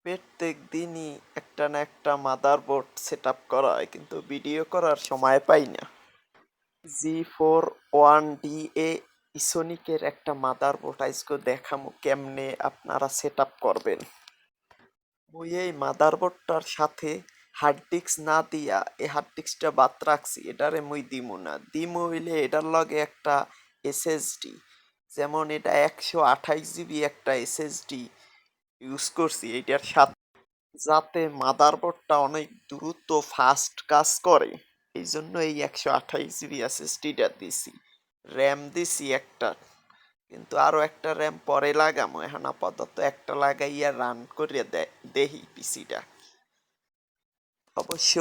প্রত্যেক দিনই একটা না একটা মাদারবোর্ড সেট আপ করা হয়, কিন্তু ভিডিও করার সময় পাই না। G41DA ইসোনিকের একটা মাদারবোর্ড আজকে দেখামু কেমনে আপনারা সেট আপ করবেন। মুই এই মাদারবোর্ডটার সাথে হার্ড ডিস্ক না দিয়া এই হার্ড ডিস্কটা বাদ রাখছি, এটারে মুই দিমু না। দিমু হইলে এটার লগে একটা এসএসডি, যেমন এটা 128 জিবি একটা এসএসডি ইউজ করছি এটার সাথে, যাতে মাদারবোর্ডটা অনেক দ্রুত ফাস্ট কাজ করে। এই জন্য এই 128 জিবি এসএসডিটা দিছি। র্যাম দিছি একটা, কিন্তু আরো একটা র্যাম পরে লাগামো, এখন আপাতত একটা লাগাইয়া রান করিয়া দেহি পিসিটা। অবশ্য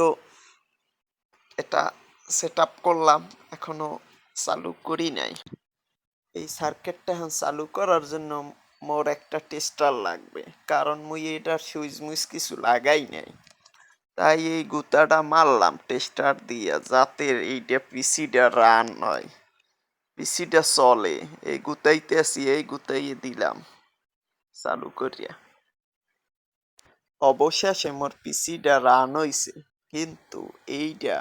এটা সেট আপ করলাম, এখনো চালু করি নাই। এই সার্কিটটা এখন চালু করার জন্য মোর একটা টেস্টার লাগবে, কারণ মুই এটার সুইচ মুইচ কিছু লাগাই নাই। তাই এই গুতাটা মারলাম টেস্টার দিয়া, যাতে এইটা পিসিটা রান হয়, পিসিটা চলে। এই গুতাইতে আসি, এই গুতাইয়ে দিলাম চালু করিয়া। অবশেষে মোর পিসিটা রান হইছে, কিন্তু এইটা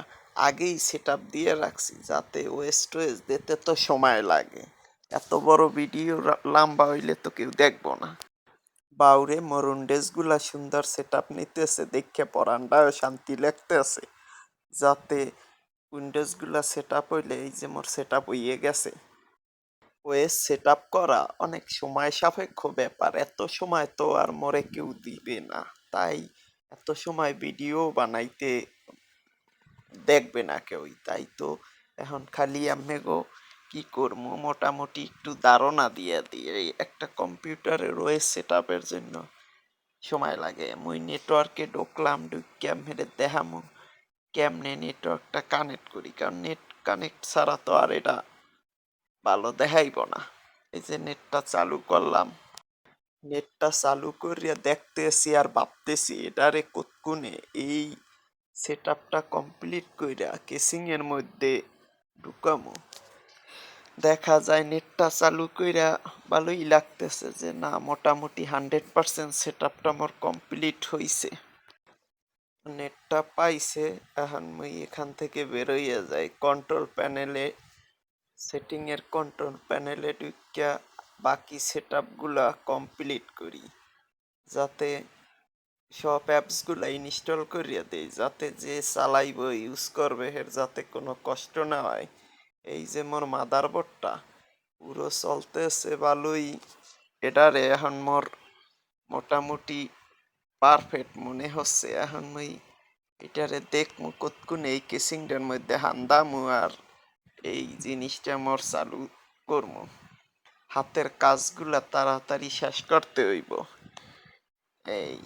আগেই সেট আপ দিয়ে রাখছি, যাতে ওয়েস্টেজ দিতে তো সময় লাগে। এত বড় ভিডিও লম্বা হইলে তো কেউ দেখবো না। বাউরে মোর উইন্ডোজ গুলা সুন্দর সেট আপ নিতেছে, দেখে পরানটাও শান্তি লাগতেছে। যাতে উইন্ডোজ গুলা সেট আপ হইলে, এই যে মোর সেট আপ হইয়ে গেছে। ওয়েস সেট আপ করা অনেক সময় সাপেক্ষ ব্যাপার, এত সময় তো আর মোরে কেউ দিবে না। তাই এত সময় ভিডিও বানাইতে দেখবে না কেউ, তাই তো এখন খালি আমি গো কি করবো, মোটামুটি একটু ধারণা দিয়ে দিয়ে একটা কম্পিউটারের ওয়েস সেট আপের জন্য সময় লাগে। মুই নেটওয়ার্কে ঢুকলাম, ঢুকিয়া মেরে দেখামু কেমনে নেটওয়ার্কটা কানেক্ট করি, কারণ নেট কানেক্ট ছাড়া তো আর এটা ভালো দেখাইব না। এই যে নেটটা চালু করলাম, নেটটা চালু করিয়া দেখতেছি আর ভাবতেছি এটারে কতক্ষণে এই সেট আপটা কমপ্লিট কইরা কেসিং এর মধ্যে ঢুকামু। দেখা যায় নেটটা চালু কইরা ভালোই লাগতেছে যে না, মোটামুটি 100% সেট আপটা আমার কমপ্লিট হইছে। নেটটা পাইছে, এখন মুই এখান থেকে বেরোইয়া যাই কন্ট্রোল প্যানেলে, সেটিং এর কন্ট্রোল প্যানেলে ঢুকিয়া বাকি সেট আপগুলা কমপ্লিট করি, যাতে সব অ্যাপসগুলা ইনস্টল করিয়া দেই, যাতে যে চালাইব ইউজ করবে এর যাতে কোনো কষ্ট না হয়। এই যে মোর মাদারবোর্ডটা পুরো চলতেছে ভালোই, এটারে এখন মোর মোটামুটি পারফেক্ট মনে হচ্ছে। এখন মুই এটারে দেখমু কতক্ষণ এই কেসিংটার মধ্যে হান্দামু, আর এই জিনিসটা মোর চালু করমু। হাতের কাজগুলা তাড়াতাড়ি শেষ করতে হইব। এই